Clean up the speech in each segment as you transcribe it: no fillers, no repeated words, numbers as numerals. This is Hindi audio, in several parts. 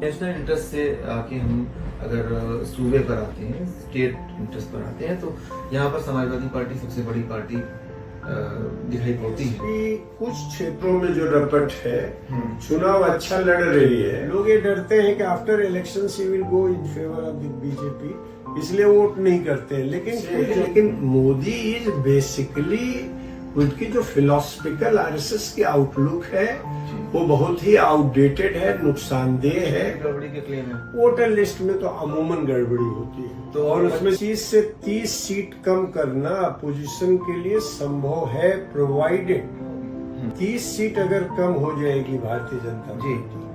नेशनल इंटरेस्ट से आके हम अगर सूबे पर आते हैं, स्टेट इंटरेस्ट पर आते हैं, तो यहाँ पर समाजवादी पार्टी सबसे बड़ी पार्टी दिखाई पड़ती है। कुछ क्षेत्रों में जो रपट है, चुनाव अच्छा लड़ रही है, लोग ये डरते हैं कि after election she will go in favour of the BJP, इसलिए वोट नहीं करते हैं। लेकिन मोदी इज बेसिकली, उनकी जो फिलोसफिकल आरएसएस की आउटलुक है वो बहुत ही आउटडेटेड है, नुकसानदेह है। गड़बड़ी के क्लेम है। वोटर लिस्ट में तो अमूमन गड़बड़ी होती है, तो और उसमें 20 से 30 सीट कम करना अपोजिशन के लिए संभव है, प्रोवाइडेड 30 सीट अगर कम हो जाएगी भारतीय जनता पार्टी की,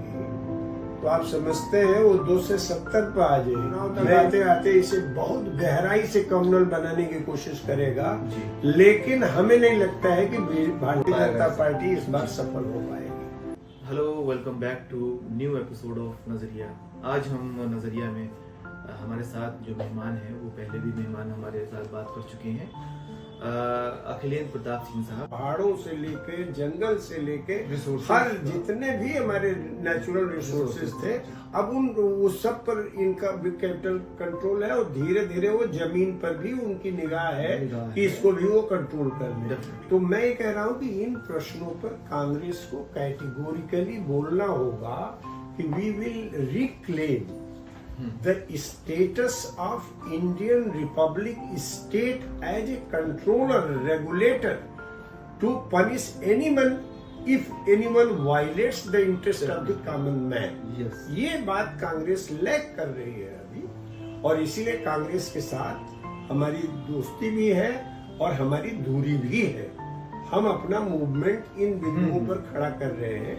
तो आप समझते हैं वो 2 से 70 पर आ जाएगी। आते आते इसे बहुत गहराई से कम्युनल बनाने की कोशिश करेगा, लेकिन हमें नहीं लगता है कि भारतीय जनता पार्टी इस बार सफल हो पाएगी। Hello, welcome back to new episode of Nazariya. आज हम नजरिया में हमारे साथ जो मेहमान हैं, वो पहले भी मेहमान हमारे साथ बात कर चुके हैं, अखिलेंद्र प्रताप सिंह साहब। पहाड़ों से लेके, जंगल से लेके, हर जितने भी हमारे नेचुरल रिसोर्सेज थे, अब उस सब पर इनका भी कैपिटल कंट्रोल है, और धीरे धीरे वो जमीन पर भी उनकी निगाह है कि इसको भी वो कंट्रोल कर ले। तो मैं ये कह रहा हूँ कि इन प्रश्नों पर कांग्रेस को कैटेगोरिकली बोलना होगा कि we will reclaim the status of Indian Republic state as a controller, regulator, to punish anyone if anyone violates the interest of the common man. Yes. ये बात कांग्रेस लैक कर रही है अभी, और इसीलिए कांग्रेस के साथ हमारी दोस्ती भी है और हमारी दूरी भी है। हम अपना मूवमेंट इन बिंदुओं पर खड़ा कर रहे हैं,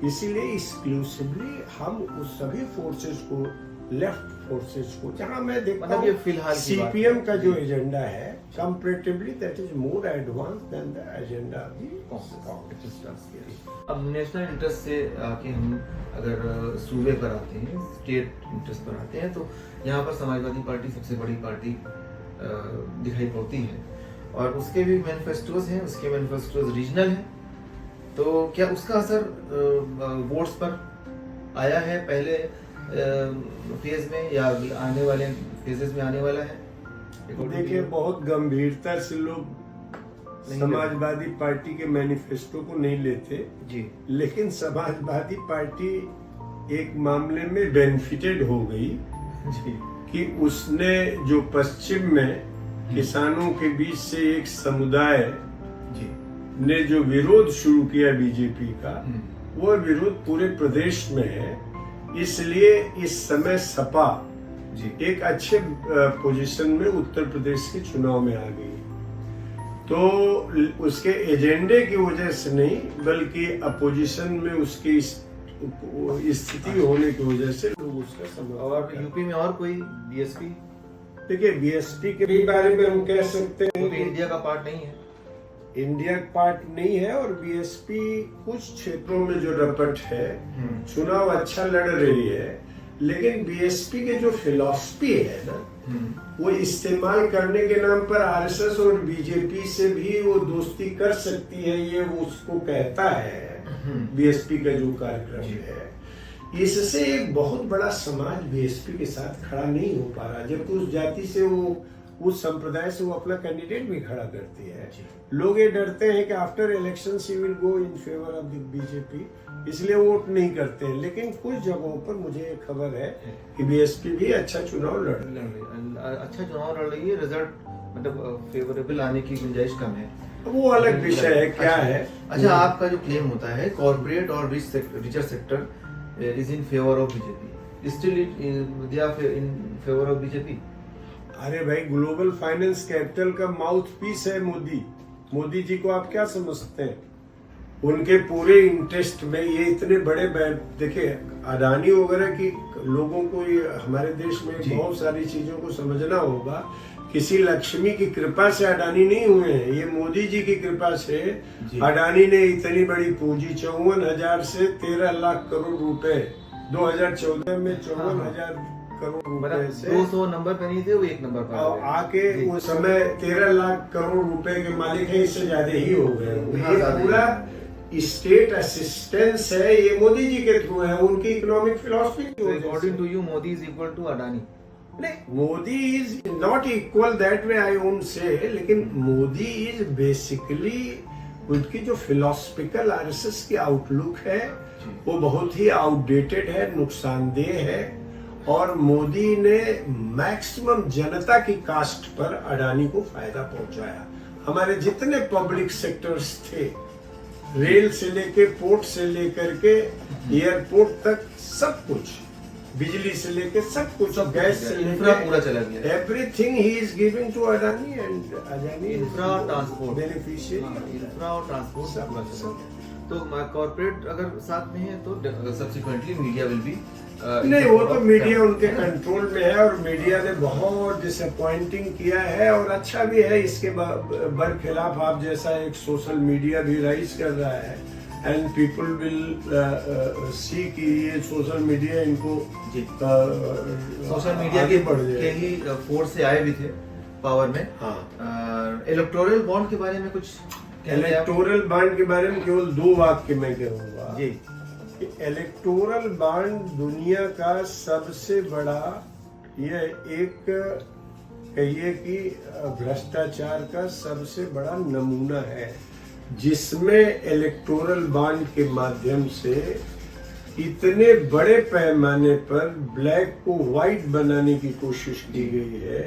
इसीलिए एक्सक्लूसिवली हम उस सभी फोर्सेस को, लेफ्ट फोर्सेस को, जहां मैं देखता हूँ फिलहाल सीपीएम का जो एजेंडा है, comparatively that is more advance than the agenda of Congress. अब नेशनल इंटरेस्ट से आके हम अगर सूबे पर आते हैं, स्टेट इंटरेस्ट पर आते हैं, तो यहाँ पर समाजवादी पार्टी सबसे बड़ी पार्टी दिखाई पड़ती है, और उसके भी मैनिफेस्टोज हैं, उसके मैनिफेस्टोज रीजनल हैं। तो क्या उसका असर वोट्स पर आया है पहले फेज में, या आने वाले फेजेस में आने वाला है? देखिए, बहुत गंभीरता से लोग समाजवादी पार्टी के मैनिफेस्टो को नहीं लेते जी, लेकिन समाजवादी पार्टी एक मामले में बेनिफिटेड हो गई जी, कि उसने जो पश्चिम में किसानों के बीच से एक समुदाय जी ने जो विरोध शुरू किया बीजेपी का, वो विरोध पूरे प्रदेश में है। इसलिए इस समय सपा जी एक अच्छे पोजीशन में उत्तर प्रदेश के चुनाव में आ गई। तो उसके एजेंडे की वजह से नहीं, बल्कि अपोजिशन में उसकी स्थिति होने की वजह से लोग उसका समर्थन। और यूपी में और कोई बीएसपी? देखिए, बीएसपी के बारे में हम कह सकते हैं कि इंडिया का पार्ट नहीं है, इंडिया पार्ट नहीं है, और बीएसपी कुछ क्षेत्रों में जो रपट है, चुनाव अच्छा लड़ रही है, लेकिन बीएसपी के जो फिलॉसफी है ना, वो इस्तेमाल करने के नाम पर आरएसएस और बीजेपी से भी वो दोस्ती कर सकती है, ये वो उसको कहता है। बीएसपी का जो कार्यक्रम है, इससे एक बहुत बड़ा समाज बीएसपी के साथ खड़ा नहीं हो पा रहा, जबकि उस जाति से, वो उस संप्रदाय से वो अपना कैंडिडेट भी खड़ा करती है। लोग ये डरते हैं कि after election she will go in favour of the BJP, इसलिए वोट नहीं करते हैं। लेकिन कुछ जगहों पर मुझे खबर है कि बीएसपी भी अच्छा चुनाव लड़ रही है, रिजल्ट मतलब फेवरेबल आने की गुंजाइश कम है। वो अलग विषय है, क्या है। अच्छा, आपका जो क्लेम होता है कॉर्पोरेट और richer sector is in favour of BJP, still they are in favour of BJP? अरे भाई, ग्लोबल फाइनेंस कैपिटल का माउथ पीस है मोदी जी को आप क्या समझते हैं? उनके पूरे इंटरेस्ट में ये इतने बड़े बैंक, देखिए अडानी वगैरह की लोगों को, ये हमारे देश में बहुत सारी चीजों को समझना होगा। किसी लक्ष्मी की कृपा से अडानी नहीं हुए हैं, ये मोदी जी की कृपा से अडानी ने इतनी बड़ी पूंजी, 54,000 से 13 लाख करोड़ रुपए 2014 में 54,000 करोड़ रुपए से 200 नंबर पे नहीं थे, वो 1 नंबर पर आके उस समय 13 लाख करोड़ रुपए के मालिक है, इससे ज्यादा ही हो गए। ये पूरा स्टेट असिस्टेंस है, ये मोदी जी के थ्रू है, उनकी इकोनॉमिक फिलॉसफी की वजह से। According to you Modi is equal to Adani? नहीं, Modi is not equal that way I won't say, लेकिन मोदी इज बेसिकली उनकी जो फिलोसफिकल आरएसएस की आउटलुक है वो बहुत ही आउटडेटेड है, नुकसानदेह है, और मोदी ने मैक्सिमम जनता की कास्ट पर अडानी को फायदा पहुंचाया। हमारे जितने पब्लिक सेक्टर्स थे, रेल से लेके पोर्ट से लेकर के एयरपोर्ट तक, सब कुछ, बिजली से लेके सब कुछ, गैस से इंफ्रा लेके पूरा चला गया, everything he is giving to Adani, and Adani infra transport beneficiary, infra और ट्रांसपोर्ट सब- पूरा चला सब। गया। तो कॉर्पोरेट अगर साथ में है तो सब्सिक्वेंटली मीडिया विल बी नहीं, वो तो मीडिया उनके कंट्रोल में है, और मीडिया ने बहुत डिसअपॉइंटिंग किया है, और अच्छा भी है। इसके बरखिलाफ आप जैसा एक सोशल मीडिया भी राइज कर रहा है, एंड पीपल विल सी कि ये सोशल मीडिया इनको जी सोशल मीडिया आगे के बढ़ के जाए। ही फोर्स से आए भी थे पावर में। हाँ, इलेक्टोरल बॉन्ड के बारे में कुछ कहेंगे आप? इलेक्टोरल बॉन्ड के बारे में केवल 2 वाक्य मैं कहूंगा जी। कि इलेक्टोरल बॉन्ड दुनिया का सबसे बड़ा, यह एक कहिए कि भ्रष्टाचार का सबसे बड़ा नमूना है, जिसमें इलेक्टोरल बॉन्ड के माध्यम से इतने बड़े पैमाने पर ब्लैक को व्हाइट बनाने की कोशिश की गई है,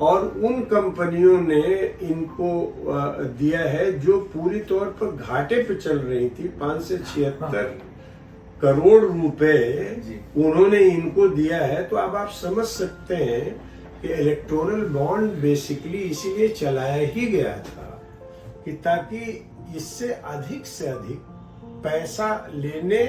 और उन कंपनियों ने इनको दिया है जो पूरी तौर पर घाटे पे चल रही थी। 576 करोड़ रुपए जी। उन्होंने इनको दिया है। तो अब आप समझ सकते हैं कि इलेक्टोरल बॉन्ड बेसिकली इसीलिए चलाया ही गया था कि ताकि इससे से अधिक पैसा लेने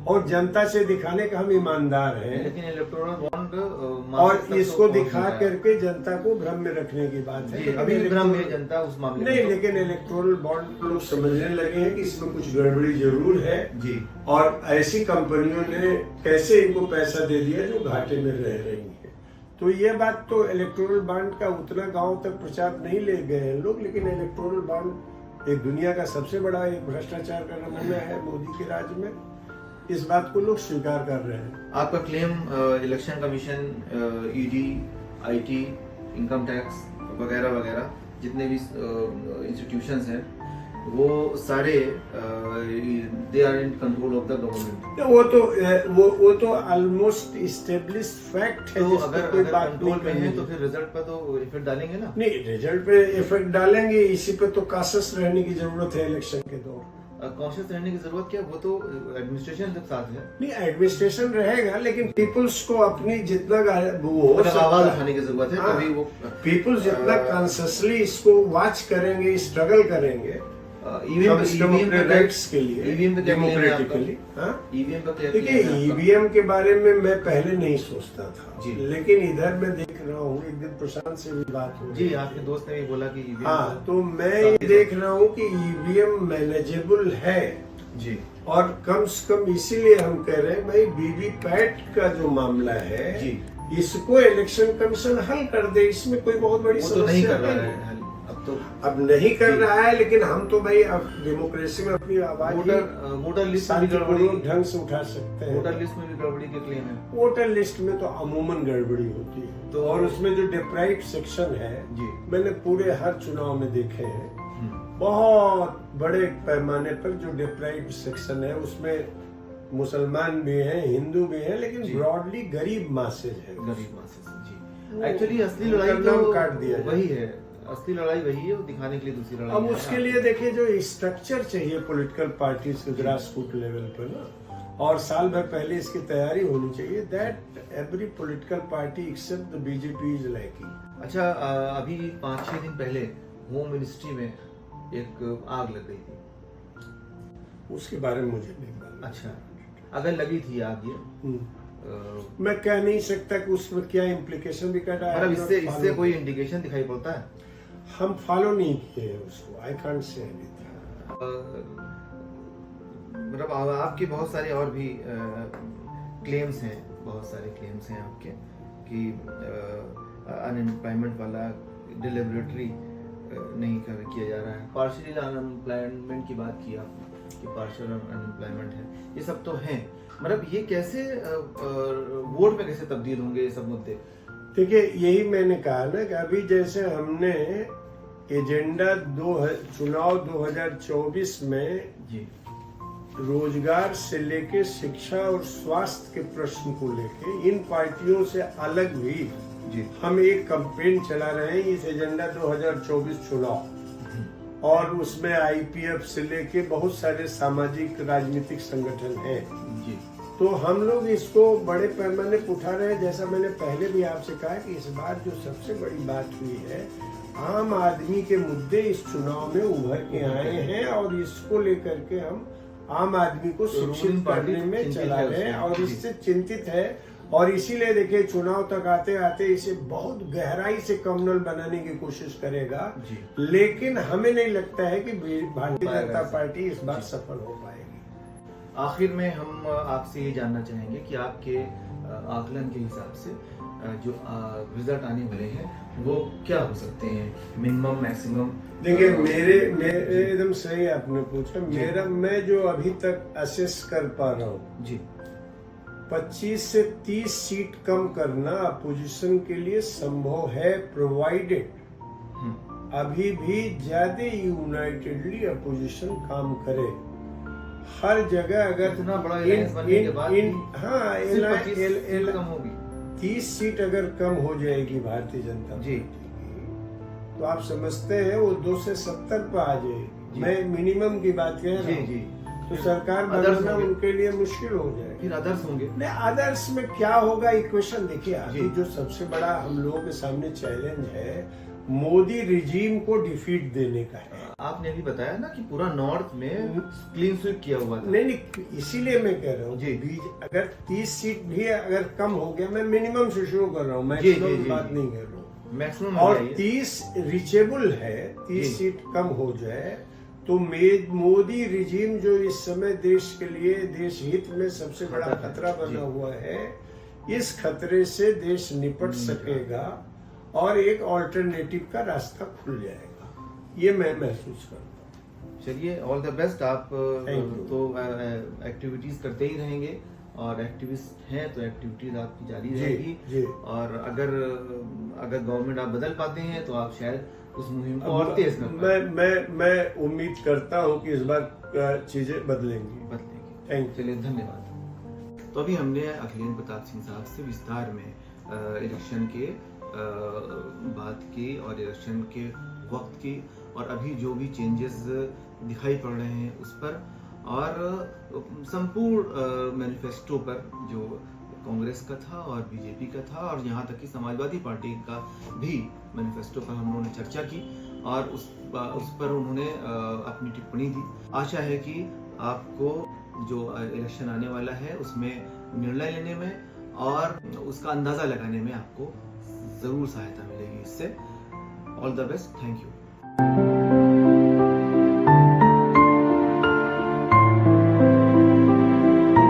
और जनता से दिखाने का हम ईमानदार हैं, लेकिन इलेक्टोरल बॉन्ड और इसको दिखा करके जनता को भ्रम में रखने की बात है। लेकिन अभी भी भ्रम में इलेक्टोरल- जनता उस मामले नहीं, में लेकिन इलेक्टोरल बॉन्ड लोग समझने लगे हैं कि इसमें कुछ गड़बड़ी जरूर है, जी। और ऐसी कंपनियों ने कैसे इनको पैसा दे दिया जो घाटे में रह रही है। तो ये बात तो इलेक्टोरल बॉन्ड का उतना गांव तक प्रचार नहीं ले गए हैं लोग, लेकिन इलेक्टोरल बॉन्ड एक दुनिया का सबसे बड़ा एक भ्रष्टाचार का नमूना है मोदी के राज में। इस बात को लोग स्वीकार कर रहे हैं। आपका claim election commission, ED, IT, income tax वगैरह वगैरह जितने भी इंस्टीट्यूशंस हैं वो सारे they are in control of the government. वो तो ऑलमोस्ट इस्टेब्लिश्ड फैक्ट है, तो जिस पर अगर कोई अगर बात कंट्रोल नहीं में है करनी तो है। फिर रिजल्ट पर तो इफेक्ट डालेंगे ना? नहीं, रिजल्ट पे इफेक्ट डालेंगे, इसी पे तो कासस रहने की जरूरत है इलेक्शन के दौर। कॉन्शियस रहने की जरूरत क्या, वो तो एडमिनिस्ट्रेशन के साथ है। नहीं, एडमिनिस्ट्रेशन रहेगा, लेकिन पीपल्स को अपनी जितना वो हो मतलब आवाज सकता उठाने की जरूरत है, हाँ। तभी वो पीपल्स जितना कॉन्शियसली इसको वॉच करेंगे, स्ट्रगल करेंगे ईवीएम अपने राइट्स के लिए, ईवीएम पे क्या claim है आपका? डेमोक्रेटिकली। हाँ, ईवीएम का क्या देखिए, claim है आपका? ईवीएम के बारे में मैं पहले नहीं सोचता था, जी। लेकिन इधर मैं देख रहा हूँ, एक दिन प्रशांत से भी बात हो जी, आपके दोस्त ने भी बोला कि ईवीएम हाँ, तो मैं ये देख रहा हूँ कि ईवीएम मैनेजेबल है, जी और कम से कम इसीलिए हम कह रहे हैं भाई वीवीपैट का जो मामला है जी। इसको इलेक्शन कमीशन हल कर दे, इसमें कोई बहुत बड़ी वो तो नहीं समस्या कर रहा नहीं। है अब तो। अब नहीं कर जी। रहा है, लेकिन हम तो भाई अब डेमोक्रेसी में अपनी आवाज वोटर लिस्ट में भी गड़बड़ी, शांतिपूर्वक ढंग से उठा सकते हैं। वोटर लिस्ट में भी गड़बड़ी के क्लेम है। वोटर लिस्ट में तो अमूमन गड़बड़ी होती है, तो- और उसमें जो डिप्राइव्ड सेक्शन है, जी। मैंने पूरे हर चुनाव में देखे हैं, बहुत बड़े पैमाने पर जो डिप्राइव्ड सेक्शन है उसमें मुसलमान भी हैं, हिंदू भी हैं, लेकिन जी। ब्रॉडली गरीब मासेज है। गरीब मासेस, जी। वो एक्चुअली असली लड़ाई उनका नाम तो काट दिया जाए। वही है, असली लड़ाई वही है, वो दिखाने के लिए दूसरी लड़ाई अब है। उसके लिए देखिए, जो स्ट्रक्चर चाहिए पॉलिटिकल पार्टीज के ग्रास रूट लेवल पर ना, और साल भर पहले इसकी तैयारी होनी चाहिए, that every political party except the BJP is lacking. अच्छा, अभी 5-6 दिन पहले होम मिनिस्ट्री में एक आग लग गई थी। उसके बारे में मुझे नहीं मालूम। अच्छा, अगर लगी थी आग ये मैं कह नहीं सकता कि उसमें क्या इम्प्लीकेशन भी कर रहा है, मतलब इससे कोई इंडिकेशन दिखाई पड़ता है? हम फॉलो नहीं किए हैं उसको, आई कांट से एनीथिंग। मतलब आपके बहुत सारे और भी क्लेम्स हैं, बहुत सारे क्लेम्स हैं आपके कि अनएम्प्लॉयमेंट वाला डिलिबरेटरी नहीं किया जा रहा है। पार्शियल अनएम्प्लॉयमेंट की बात की आपने, कि पार्शियल अनएम्प्लॉयमेंट है, ये सब तो हैं, मतलब ये कैसे वोट में कैसे तब्दील होंगे ये सब मुद्दे? देखिए, यही मैंने कहा ना कि अभी जैसे हमने एजेंडा चुनाव 2024 में जी रोजगार से लेके शिक्षा और स्वास्थ्य के प्रश्न को लेके इन पार्टियों से अलग भी जी हम एक कैंपेन चला रहे हैं, इस एजेंडा 2024 चुनाव, और उसमें आईपीएफ से लेके बहुत सारे सामाजिक राजनीतिक संगठन हैं जी। तो हम लोग इसको बड़े पैमाने पर उठा रहे हैं। जैसा मैंने पहले भी आपसे कहा कि इस बार जो सबसे बड़ी बात हुई है, आम आदमी के मुद्दे इस चुनाव में उभर के आए हैं और इसको लेकर के हम आम आदमी को शिक्षित करने में चला रहे हैं और इससे चिंतित है। और इसीलिए देखिए, चुनाव तक आते आते इसे बहुत गहराई से कम्युनल बनाने की कोशिश करेगा, लेकिन हमें नहीं लगता है कि भारतीय जनता पार्टी इस बार सफल हो पाएगी। आखिर में हम आपसे ये जानना चाहेंगे कि आपके आकलन के हिसाब से जो रिजल्ट आने वाले हैं वो क्या हो सकते हैं, मिनिमम मैक्सिमम? देखिए, मेरे एकदम सही आपने पूछा। मैं जो अभी तक असेस कर पा रहा हूँ जी, 25 से 30 सीट कम करना अपोजिशन के लिए संभव है, प्रोवाइडेड अभी भी ज्यादा यूनाइटेडली अपोजिशन काम करे। हर जगह अगर इतना बड़ा एलायंस बनने के बाद हाँ, कम होगी, 30 सीट अगर कम हो जाएगी भारतीय जनता जी, तो आप समझते हैं वो 2 से 70 पर आ जाएगी। मैं मिनिमम की बात कह रहा हूँ, तो सरकार बनाना उनके लिए मुश्किल हो जाएगा। फिर अदर्स होंगे। नहीं, अदर्स में क्या होगा इक्वेशन देखिए। अभी जो सबसे बड़ा हम लोगों के सामने चैलेंज है, मोदी रिजीम को डिफीट देने का है। आपने अभी बताया ना कि पूरा नॉर्थ में क्लीन स्वीप किया हुआ था। नहीं, इसीलिए मैं कह रहा हूँ अगर 30 सीट भी अगर कम हो गया, मैं मिनिमम से शुरू कर रहा हूँ, मैक्सिमम की बात नहीं कर रहा हूँ, मैक्सिमम, और 30 रीचेबल है, 30 सीट कम हो जाए तो मोदी रिजीम जो इस समय देश के लिए, देश हित में सबसे बड़ा खतरा बना हुआ है, इस खतरे से देश निपट सकेगा और एक ऑल्टरनेटिव का रास्ता खुल जाएगा, ये मैं महसूस करता हूँ। चलिए, ऑल द बेस्ट। आप तो एक्टिविटीज करते ही रहेंगे और एक्टिविस्ट हैं तो एक्टिविटीज आपकी जारी रहेगी, और अगर गवर्नमेंट आप बदल पाते हैं तो आप शायद उस मुहिम को और तेज कर पाएं। मैं उम्मीद करता हूँ कि इस बार चीजें बदलेंगी। Thank you. चलिए, धन्यवाद। तो अभी हमने अखिलेंद्र प्रताप सिंह साहब से विस्तार में इलेक्शन के बात की और इलेक्शन के वक्त की और अभी जो भी चेंजेस दिखाई पड़ रहे हैं उस पर, और संपूर्ण मैनिफेस्टो पर जो कांग्रेस का था और बीजेपी का था, और यहाँ तक कि समाजवादी पार्टी का भी मैनिफेस्टो पर हम लोगों ने चर्चा की और उस पर उन्होंने अपनी टिप्पणी दी। आशा है कि आपको जो इलेक्शन आने वाला है उसमें निर्णय लेने में और उसका अंदाजा लगाने में आपको जरूर सहायता मिलेगी इससे। All the best. Thank you.